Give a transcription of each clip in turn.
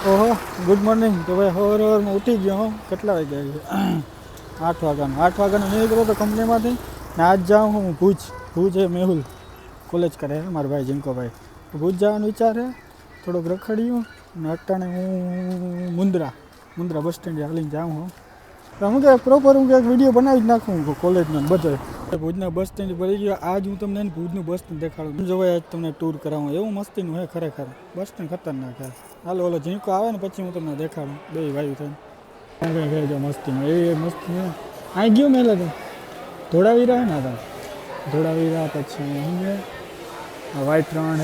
ઓહો, good morning. તો ભાઈ સવારમાં ઉઠી ગયો હું. કેટલા વાગ્યા છે? 8 વાગ્યાનો. 8 વાગ્યાનો નીકળ્યો તો કંપનીમાંથી. ને આજ જાઉં હું ભુજ એ મેહુલ કોલેજ કરે છે મારો ભાઈ જીનકોભાઈ. ભુજ જવાનો વિચાર છે. થોડોક રખડ્યું ને અટાણે હું મુન્દ્રા બસ સ્ટેન્ડે હાલીને જાઉં હું. તો હું કે પ્રોપર હું કંઈક વિડીયો બનાવી જ નાખું કોલેજનો બધો. ભુજના બસ સ્ટેન્ડ ભરી ગયો. આજ હું તમને ભુજનું બસ સ્ટેન્ડ દેખાડું. જોવાય આજ તમને ટૂર કરાવું. એવું મસ્તીનું હે ખરેખર. બસ સ્ટેન્ડ ખતરનાક હે. હાલો ઓલો ઝીણકો આવે ને પછી હું તમને દેખાડું. બે વાયુ થઈને કંઈ જો મસ્તીનું એ મસ્તી અહીં ગયું મેલે તો ધોળાવીરા હે ને હતા ધોળાવીરા પછી હું વ્હાઈટ રણ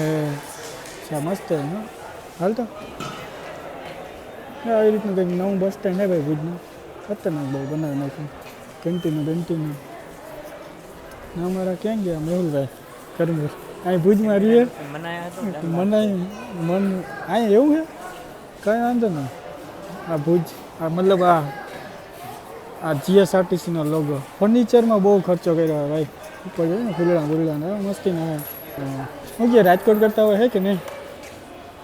હે મસ્ત હે ને. હાલ તો આવી રીતનું કંઈક નવું બસ સ્ટેન્ડ હે ભાઈ ભુજનું. ખતરનાક બહુ બનાવી નાખ્યું. કેન્ટીનું અમારા ક્યાં ગયા મેહુલભાઈ કરમુર અહીં ભુજમાં રહીએ મનાય મન અહીં એવું છે કંઈ વાંધો નહીં. આ ભુજ આ મતલબ આ જીએસઆરટીસીનો લોગો. ફર્નિચરમાં બહુ ખર્ચો કર્યો હોય ભાઈ. ઉપર જોઈએ ને ફૂલડા મસ્તીના શું કહે રાજકોટ કરતા હોય હે કે નહીં?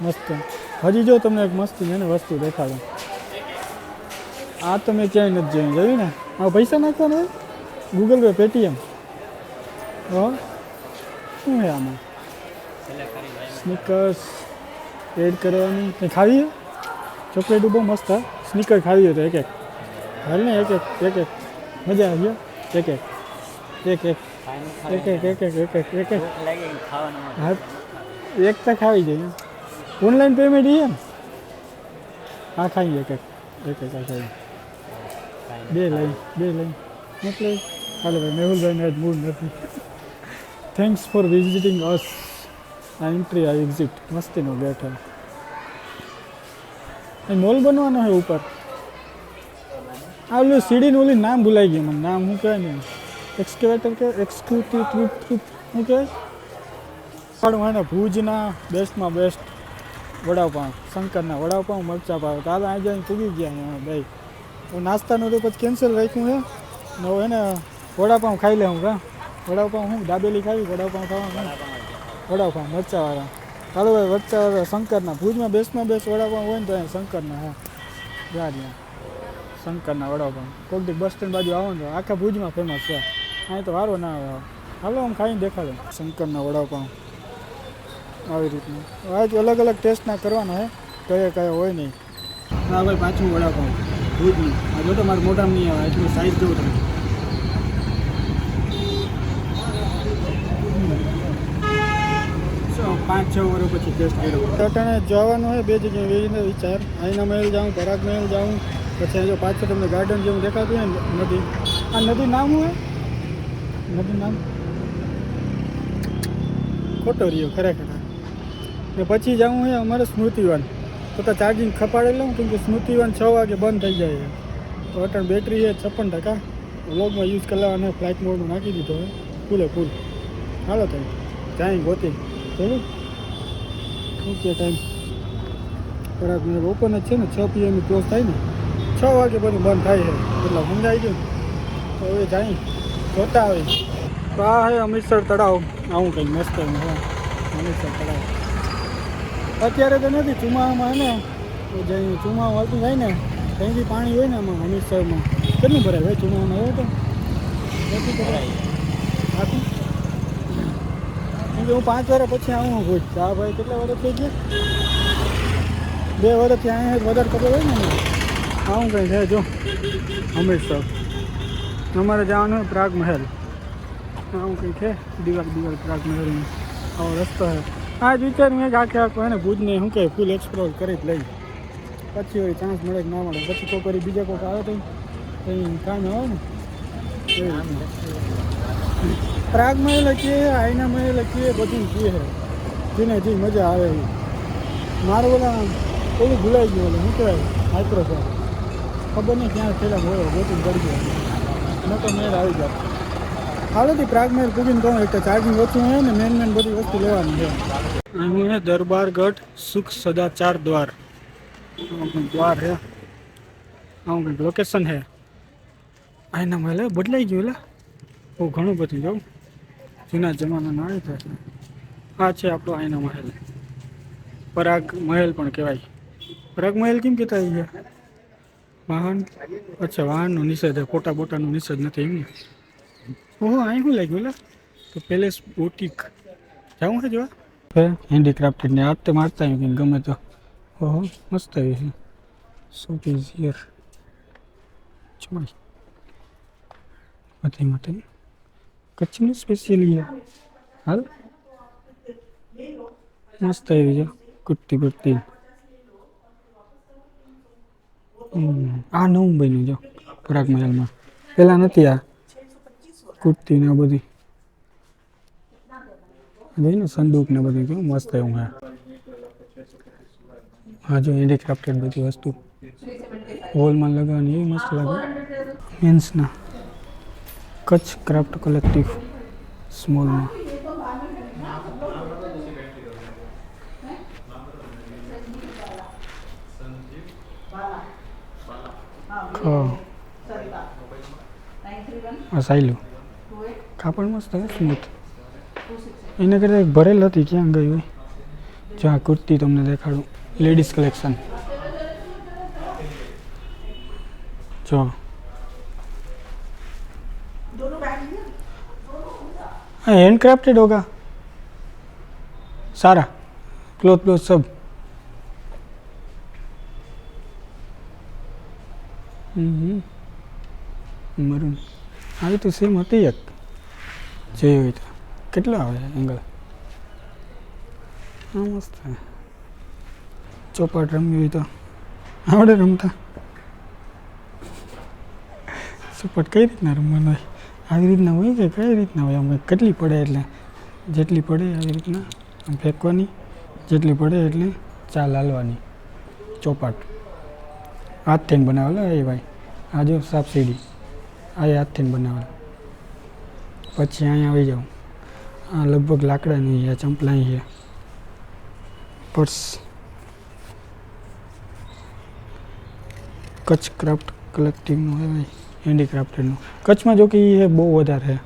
મસ્ત. હજી જો તમને એક મસ્તી છે ને વસ્તુ દેખાડું. આ તો મેં ક્યાંય નથી જોયું ને. આ પૈસા નાખવાના હોય ગૂગલ પે પેટીએમ. શું છે આમાં? સ્નીકર્સ એડ કરવાની કંઈ ખાવી ચોકલેટ બહુ મસ્ત હા. સ્નીકર ખાવી હોય તો એક હાલ ને એક મજા આવી હા એક તો ખાવી જોઈએ. ઓનલાઈન પેમેન્ટ એ ને હા ખાઈએ એક ખાઈએ બે લઈ એટલે હાલો ભાઈ મેહુલભાઈને આજ મૂડ નથી. Thanks for visiting us. Entry આ એક્ઝિટ મસ્તીનો ગેટ હે. એ મોલ બનવાનો છે ઉપર. આ ઓલું સીડીનું ઓલું નામ ભૂલાઈ ગયું મને. નામ શું કહેવાય ને એક્સકેવેટર કે એક્સક્યુટિવ શું કહેવાય પણ મને ભુજના બેસ્ટમાં બેસ્ટ વડાપાઉં શંકરના વડાપાઉં મરચા પાવ. તો હાલ આજે અહીં પૂગી ગયા ભાઈ. નાસ્તાનું તો પછી કેન્સલ રાખ્યું છે ને હવે એને વડાપાઉં ખાઈ લે હું કા. વડાપાઉં હું દાબેલી ખાવી વડાપાઉં ખાવાનું વડાપાઉં મરચાવાળા. હાલો ભાઈ મરચાવાળા શંકરના ભુજમાં બેસ્ટમાં બેસ્ટ વડાપાઉં હોય ને તો અહીંયા શંકરના હા યાદ શંકરના વડાપાઉં. કોઈક દી બસ સ્ટેન્ડ બાજુ આવો ને તો આખા ભુજમાં ફેમસ છે. અહીં તો વારો ના આવે. હાલો આમ ખાઈને દેખાડો શંકરના વડાપાઉં આવી રીતનું. આજ અલગ અલગ ટેસ્ટના કરવાના હે કયા હોય નહીં. હા ભાઈ પાછું વડાપાઉં ભુજનું. આ જો તો મારા મોઢામાં નહીં આવે એટલું સાઈઝ જોઉં તમે. 5-6 વર્ષ પછી ટેસ્ટ કર્યો. અટાણે જવાનું હોય બે જગ્યાએ વેરીને વિચાર. આઈના મહેલ જાઉં પરાગ મહેલ જાઉં પછી જો પાછળ તમને ગાર્ડન જેવું દેખાતું હોય ને નદી. આ નદી નામ હોય નદી નામ ખોટો રહ્યો ખરેખર. ને પછી જાઉં હોય અમારે સ્મૃતિવન. તો ચાર્જિંગ ખપાડી લઉં કેમ કે સ્મૃતિવન 6 વાગે બંધ થઈ જાય છે. તો અટાણે બેટરી છે 56%. વ્લોગમાં યુઝ કરવા અને ફ્લાઇટ મોડમાં નાખી દીધો હોય ફૂલ. હાલો તમે ત્યાં ગોતી ચલો શું કે ટાઈમ ખરાબ મેં ઓપન જ છે ને 6 PM ક્લોઝ થાય ને 6 વાગે બધું બંધ થાય છે એટલે સમજાઈ ગયું. તો હવે જાય જોતા આવે. તો આ હે અમૃતસર તળાવ. આવું કંઈ મસ્ત અમૃતસર તળાવ. અત્યારે તો નથી ચોમાસામાં હે ને જઈ ચોમાસું આવતું જાય ને ત્યાંથી પાણી હોય ને આમાં અમૃતસરમાં કેટલું ભરાય ભાઈ ચોમાસામાં હોય તો નથી ભરાય આખું. કેમ કે હું 5 વર્ષ પછી આવું ભુજ. હા ભાઈ કેટલા વર્ષ થઈ ગયા 2 વર્ષથી અહીંયા વધારે ખબર હોય ને આવું કંઈ છે. જો અમૃતસર અમારે જવાનું હોય પ્રાગ મહેલ. આવું કંઈ છે દિવાલ પ્રાગ મહેલની આવો રસ્તો છે. આ જ વિચાર્યું કે આખું એને ભુજને શું કહે ફૂલ એક્સપ્લોર કરી જ લઈ. પછી હોય ચાન્સ મળે કે ના મળે પછી કોઈ કરી બીજા કોઈક આવે તો કંઈ કામ આવે ને એવી રીતના. પ્રાગ મહેલ કહીએ આઈના મહેલ કહીએ બધું કહીએ જેને જે મજા આવે એ. મારું ઓલા ઓલું ભૂલાઈ ગયું શું કહેવાય માઇક્રોફોન ખબર નહીં ક્યાં પેલા હોય ગોતું કરી ગયો ન તો મેળ આવી જાય. હાલોથી પ્રાગ મહેલ પૂગીને કહું એક ચાર્જિંગ ઓછું હોય ને મેન બધી વસ્તુ લેવાની છે. અહીં હે દરબારગઢ સુખ સદાચાર દ્વાર છે. આવું કંઈક લોકેશન છે. આઈના મહેલ બદલાઈ ગયું એટલે બહુ ઘણું બધું જાઉં જૂના જમાનાના આવી થાય. આ છે આપણો આઈના મહેલ. પરાગ મહેલ પણ કહેવાય. પ્રાગ મહેલ કેમ કહેતા છે? વાહન, અચ્છા વાહનનો નિષેધ, ફોટા બોટાનો નિષેધ નથી એમ ને? ઓહો, અહીં શું લાગ્યું લે? તો પેલેસ બોટિક જાઉં છે જોવા? હેન્ડીક્રાફ્ટેડ ને આ તે મારતા આવ્યું ગમે તો. ઓહો મસ્ત આવી છે. Shot is here. બધી માટે કચ્છનું સ્પેશિયલી હાલ મસ્ત આવી છે કુર્તી બુર્તી. આ નવું બન્યું જો પ્રાગ મહેલમાં, પેલા નથી આ કુર્તી ને બધી ને સંદૂક ને બધું કેવું મસ્ત એવું હે. હા જો હેન્ડીક્રાફ્ટેડ બધી વસ્તુ વોલમાં લગાવવાની એવી મસ્ત લાગે. મેન્સના કચ્છ ક્રાફ્ટ કલેક્ટિવ સ્મોલમાં. સાયલું કાપડ મસ્ત હે સ્મૂથ. એને કરતાં એક ભરેલ હતી ક્યાં ગઈ હોય? જો આ કુર્તી તમને દેખાડું, લેડીઝ કલેક્શન જો. हाँ हैंड क्राफ्टेड होगा सारा क्लॉथ ब्लॉथ सब। मरून આવી તો સેમ હતી એક જોઈ હોય તો. કેટલો આવે એંગલ? હા મસ્ત છે. ચોપાટ રમવી હોય તો આવડે રમતા? ચોપાટ કઈ રીતના રમવાનું હોય? આવી રીતના હોય કે કઈ રીતના હોય? આમ કેટલી પડે એટલે જેટલી પડે આવી રીતના આમ ફેંકવાની, જેટલી પડે એટલી ચાલ હાલવાની. ચોપાટ હાથથી બનાવેલો એ ભાઈ. આ જો સાપ સીડી આ હાથથી બનાવેલો. પછી અહીંયા આવી જાઉં, આ લગભગ લાકડાની છે, ચંપલા છે, પર્સ. કચ્છ ક્રાફ્ટ કલેક્ટિવનું છે ભાઈ, હેન્ડીક્રાફ્ટેડનું. કચ્છમાં જો કે એ બહુ વધારે છે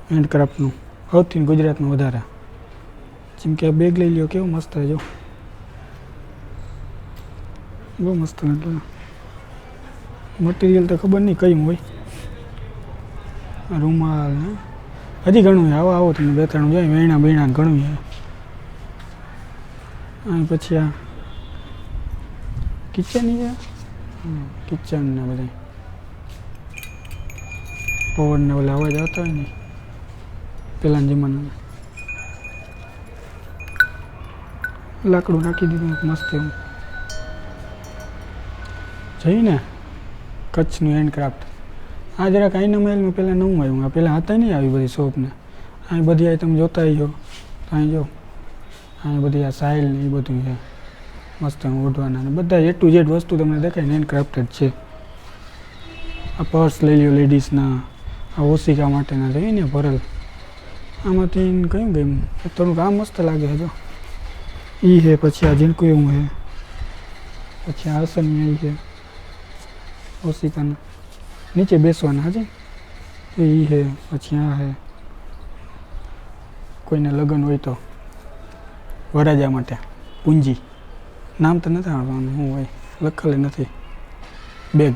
હેન્ડક્રાફ્ટનું, સૌથી ગુજરાતમાં વધારે. જેમ કે બેગ લઈ લ્યો, કેવું મસ્ત છે જો, બહુ મસ્ત લાગે. મટીરિયલ તો ખબર નહીં કયું હોય. રૂમાલ ને હજી ઘણું છે. આવો આવો તમે બે ત્રણ જાય વેણા બેણા ઘણું છે. અને પછી આ કિચન છે, કિચન ને બધા પવન ને ઓલા અવાજ આવતા હોય ને પેલાના જમાનામાં. લાકડું નાખી દીધું મસ્ત એવું. જઈને કચ્છનું હેન્ડક્રાફ્ટ. આ જરાક આઈના મહેલમાં પહેલાં નવું આવ્યું. આ પહેલાં હતા નહીં આવી બધી શોપને. અહીં બધી આ તમે જોતા જો તો અહીં જો અહીં બધી આ સાઇલ ને એ બધું છે મસ્ત ઓઢવાના ને બધા એ ટુ ઝેડ વસ્તુ તમને દેખાય ને હેન્ડક્રાફ્ટેડ છે. આ પર્સ લઈ લ્યો લેડીઝના, આ ઓશિકા માટેના જોઈએ ને ભરેલ. આમાંથી કયું ગયું થોડુંક આ મસ્ત લાગે છે જો એ છે. પછી આ ઝીણકું એવું છે. પછી આ આસનની છે ઓશિકાના નીચે બેસવાના હાજી એ છે. પછી આ છે કોઈને લગ્ન હોય તો વરાજા માટે પૂંજી, નામ તો નથી આવડવાનું શું હોય લખેલ નથી. બેગ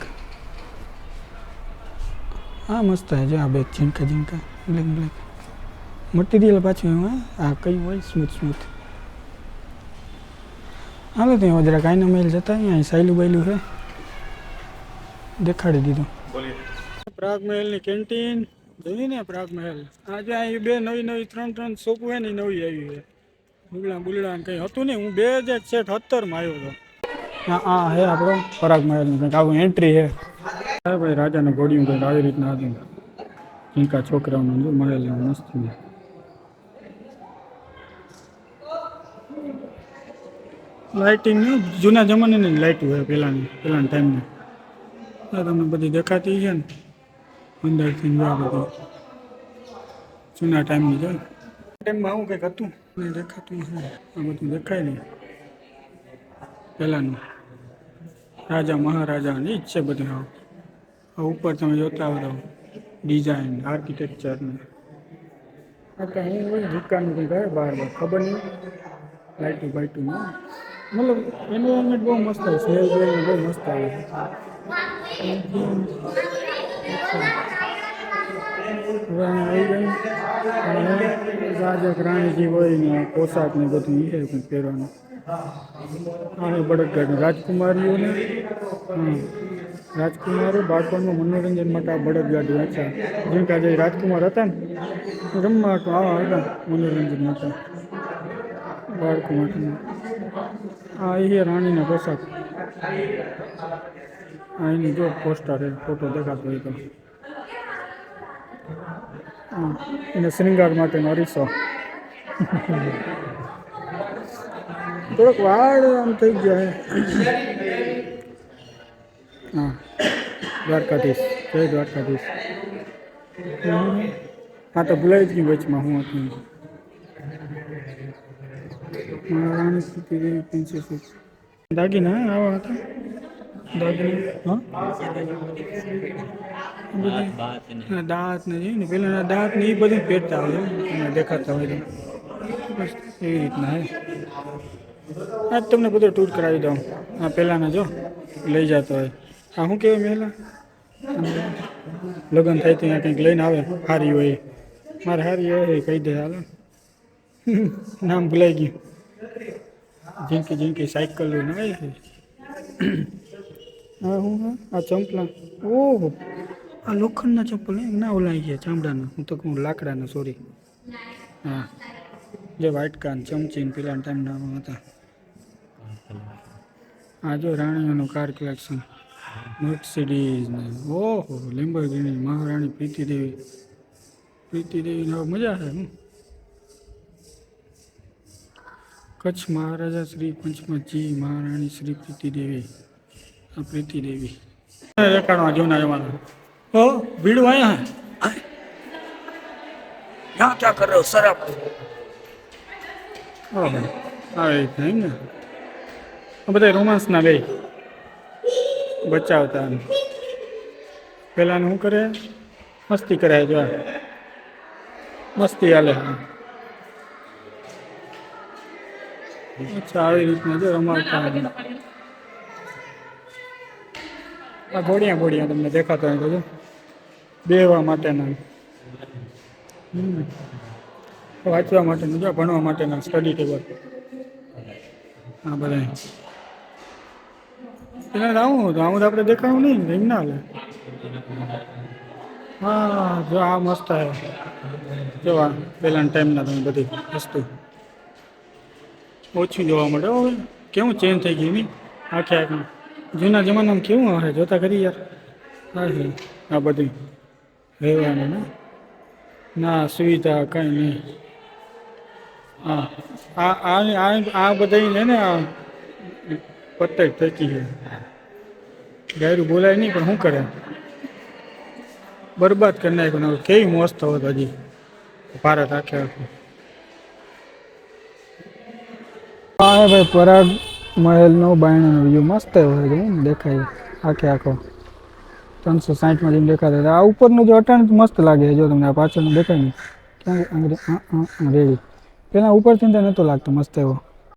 આ મસ્ત છે જો આ બેગ ઝીણકા ઝીણકા બ્લેક બ્લેક મટીરિયલ પાછું એમાં આ કઈ હોય સ્મૂથ સ્મૂથ. હાલો ત્યાં જરાક આઈના મહેલ જતા અહીંયા સાયલું બાયલું છે દેખાડી દીધું. પ્રાગ મહેલની કેન્ટીન જોઈ ને પ્રાગ મહેલ. આજે અહીં બે નવી ત્રણ શોપો છે ને નવી આવી છે. બુલડા ને કંઈ હતું નહીં. હું 2017માં આવ્યો હતો. હા હે આપણો પ્રાગ મહેલનું કંઈક આવું એન્ટ્રી છે. હા ભાઈ રાજાને ઘોડિયું કંઈક આવી રીતના હતું. ઝીંકા છોકરાઓનું જો મહેલ એવું મસ્ત. લાઇટિંગ જૂના જમાનાની લાઇટ હોય પેલાના ટાઈમની. તમને બધી દેખાતી છે ને અંદરથી આ બધી જૂના ટાઈમની જો ટાઈમમાં આવું કંઈક હતું ને દેખાતું આ બધું દેખાય નહીં. પહેલાંનું રાજા મહારાજાની જ છે બધું. આ ઉપર તમે જોતા હો ડિઝાઇન આર્કિટેક્ચરને આ કાંઈ હોય દુકાનનું કંઈક આવે બહાર ખબર નહીં લાઇટું બાઇટું મતલબ એન્વાયરમેન્ટ બહુ મસ્ત આવે, સ્મેલ બહુ મસ્ત આવે. હવે આવી ગયું અને રાજા રાણીજી હોય ને પોશાક ને બધું એ કંઈક પહેરવાનું. હા બળદગાડું રાજકુમારીઓને, હા રાજકુમારો બાળકોનું મનોરંજન માટે આ બળદગાડું હતા. જેમ કે આજે રાજકુમાર હતા ને રમવા તો આવા હતા મનોરંજન માટે બાળકો માટે. આ એ રાણીના પોશાક. આ એની જો પોસ્ટર ફોટો દેખાતો હોય તો. હા એને શ્રૃંગાર માટેનો અરીસો. થોડોક વાળ આમ થઈ ગયા. હા દ્વારકાધીશ, જય દ્વારકાધીશ. હા તો ભૂલાઈ જ ગયું વચમાં હું હતું. મહારાણી સ્મૃતિદેવી પ્રિન્સેસ દાગીના આવા હતા. દાગીના હા દાંત ને ને પેલા દાંત ને એ બધું પહેરતા હોય દેખાતા હોય બસ એવી રીતના હે. આજ તમને બધો ટૂર કરાવી દઉં. આ પહેલાંના જો લઈ જતો હોય. આ શું કહેવાય મેલા લગ્ન થાય ત્યાં કંઈક લઈને આવે હારી હોય. મારે હારી હોય કહી દે હાલો નામ ભૂલાઈ ગયું. ઝીંકી ઝીંકી સાયકલ લઈને આવે છે. હા હું હા આ ચંપલા. ઓહો આ લોખંડના ચપ્પલ ના ઓલાઈ ગયા ચામડાના. હું તો કહું લાકડાના સોરી. હા જે વ્હાઇટ કાન ચમચીન પેલા ટાઈમના હતા. આ જો રાણીઓનું કાર કલેક્શન મર્સિડીઝ ને ઓહો લેમ્બોર્ગિની મહારાણી પ્રીતિદેવી. પ્રીતિદેવીને મજા આવે હું. કચ્છ મહારાજા શ્રી પંચમજી મહારાણી શ્રી પ્રીતિદેવી. આ પ્રીતિદેવી રેખાડવા જૂના જમાના. ઓ ભીડ આયા હે यहाँ क्या कर रहे हो सर आप? ઓહો આવી રીતના એમ ને બધા રોમાન્સના બે બચાવતા. પેલાને શું કરે મસ્તી કરાય જો મસ્તી હાલે. અચ્છા આવી રીતના જો રમાડતા. આ ઘોડિયા તમને દેખાતો હોય તો બેહવા માટેના વાંચવા માટેનું જો ભણવા માટેના સ્ટડી ટેબલ. હા બધા પેલા આવું તો આપણે દેખાવું નહીં એમ ના હાલે. હા જો આ મસ્ત હે જોવા પહેલાના ટાઈમના તમે બધી વસ્તુ ઓછું જોવા મળે. હવે કેવું ચેન્જ થઈ ગયું નહીં આખે આખી. જૂના જમાનામાં કેવું હશે જોતા કરી યાર. હા છે આ બધી રહેવાનું ને ના સુવિધા કંઈ નહીં. હા આ બધા ને આ પત્તર થકી છે. ગાયરું બોલાય નહીં પણ શું કરે બરબાદ કરી નાખ્યું. કેવી મસ્ત હોત હજી ભારત આખે આખું. હા ભાઈ પરાગ મહેલનો બાયણાનો વ્યૂ મસ્ત હોય છે દેખાય આખે આખો 360માં જેમ દેખાતા. આ ઉપરનું જો અટાણ મસ્ત લાગે જો તમને આ પાછળનું દેખાય ને ક્યાં રેડી. પેલા ઉપરથી નહોતો લાગતો મસ્ત એવો.